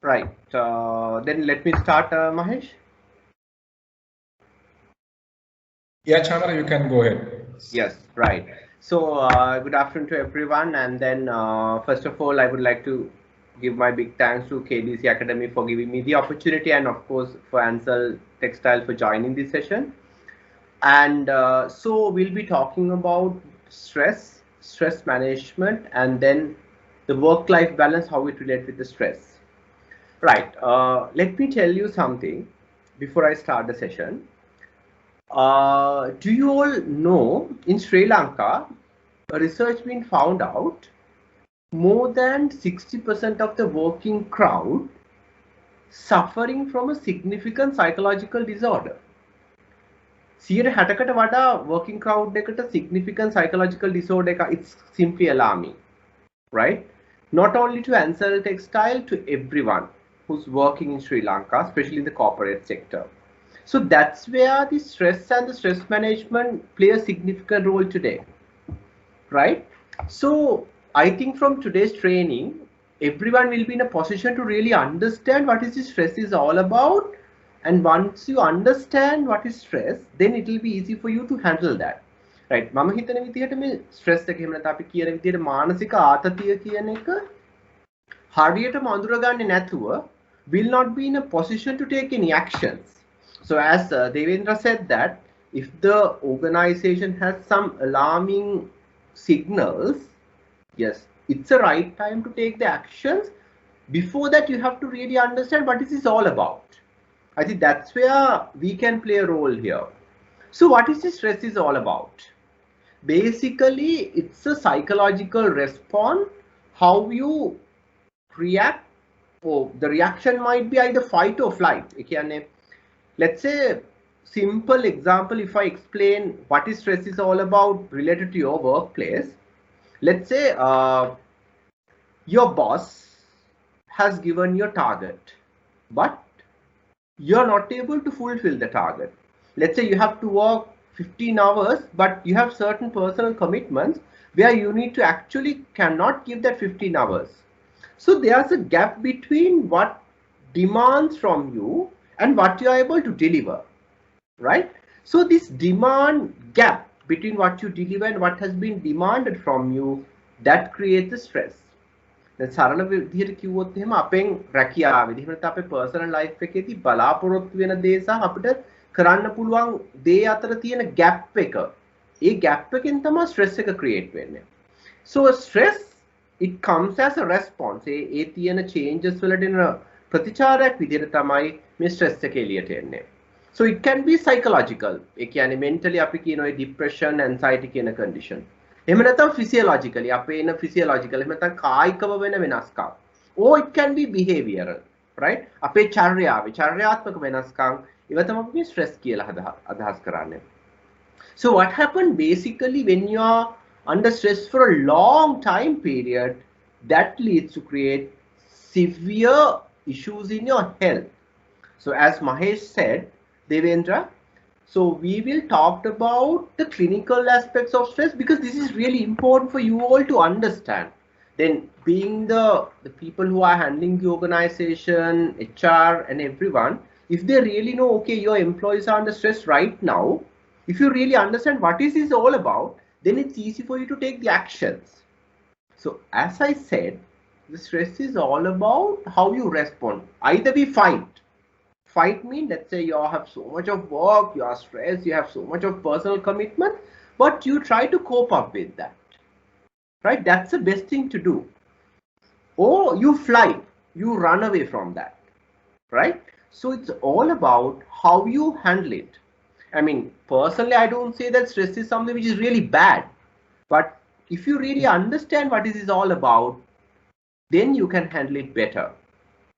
Right. Then let me start, Mahesh. Yeah, Chamara, you can go ahead. Yes, right. So, good afternoon to everyone. And then, first of all, I would like to give my big thanks to KDC Academy for giving me the opportunity, and of course for Ansel Textile for joining this session. And so we'll be talking about stress management, and then the work-life balance, how it relates with the stress. Right. Let me tell you something before I start the session. Do you all know in Sri Lanka, a research been found out more than 60% of the working crowd suffering from a significant psychological disorder. 60%කට වඩා working crowd එකට significant psychological disorder එක, it's simply alarming, right? Not only to Ansel Textile, to everyone who's working in Sri Lanka, especially in the corporate sector. So that's where the stress and the stress management play a significant role today, right? So I think from today's training, everyone will be in a position to really understand what is the stress is all about. And once you understand what is stress, then it will be easy for you to handle that. Right. මම හිතන විදිහට මේ stress එක එහෙම නැත්නම් අපි කියන විදිහට මානසික ආතතිය කියන එක හරියටම අඳුරගන්නේ නැතුව will not be in a position to take any actions. So as Devendra said that if the organization has some alarming signals, yes, it's the right time to take the actions. Before that, you have to really understand what this is all about. I think that's where we can play a role here. So what is this stress is all about? Basically, it's a psychological response, how you react. Oh, the reaction might be either fight or flight. Let's say, simple example, if I explain what is stress is all about related to your workplace. Let's say your boss has given you a target, but you're not able to fulfill the target. Let's say you have to work 15 hours, but you have certain personal commitments where you need to actually cannot give that 15 hours. So there's a gap between what demands from you and what you are able to deliver, right? So this demand gap between what you deliver and what has been demanded from you, that creates the stress. දැන් සරල විදිහට කිව්වොත් එහෙම අපෙන් රැකියාවේදී එහෙම නැත්නම් අපේ personal life එකේදී බලාපොරොත්තු වෙන දේ සහ අපිට කරන්න පුළුවන් දේ අතර තියෙන ગેප් එක, ඒ ગેප් එකෙන් තමයි ස්ට්‍රෙස් එක ක්‍රියේට් වෙන්නේ. So stress, it comes as a response. ඒ තියෙන changes වලට එන ප්‍රතිචාරයක් විදිහට තමයි මේ ස්ට්‍රෙස් එක එළියට එන්නේ. So it can be psychological. ඒ කියන්නේ mentally අපි කියන ඔය depression, anxiety කියන condition. එහෙම නැත්නම් physiologically අපේ එන physiological එහෙම නැත්නම් කායිකව වෙන වෙනස්කම්. Or it can be behavioral, right? අපේ චර්යාත්මක වෙනස්කම්. ඒව තමයි අපි stress කියලා අදහස් කරන්නේ. So what happened basically when you are under stress for a long time period, that leads to create severe issues in your health. So as Mahesh said, Devendra, so we will talk about the clinical aspects of stress because this is really important for you all to understand. Then being the people who are handling the organization, HR and everyone, if they really know, okay, your employees are under stress right now, if you really understand what is this all about, then it's easy for you to take the actions. So as I said, the stress is all about how you respond. Either we fight. Fight means, let's say you have so much of work, you are stressed, you have so much of personal commitment, but you try to cope up with that, right? That's the best thing to do. Or you fly, you run away from that, right? So it's all about how you handle it. I mean, personally, I don't say that stress is something which is really bad, but if you really understand what this is all about, then you can handle it better.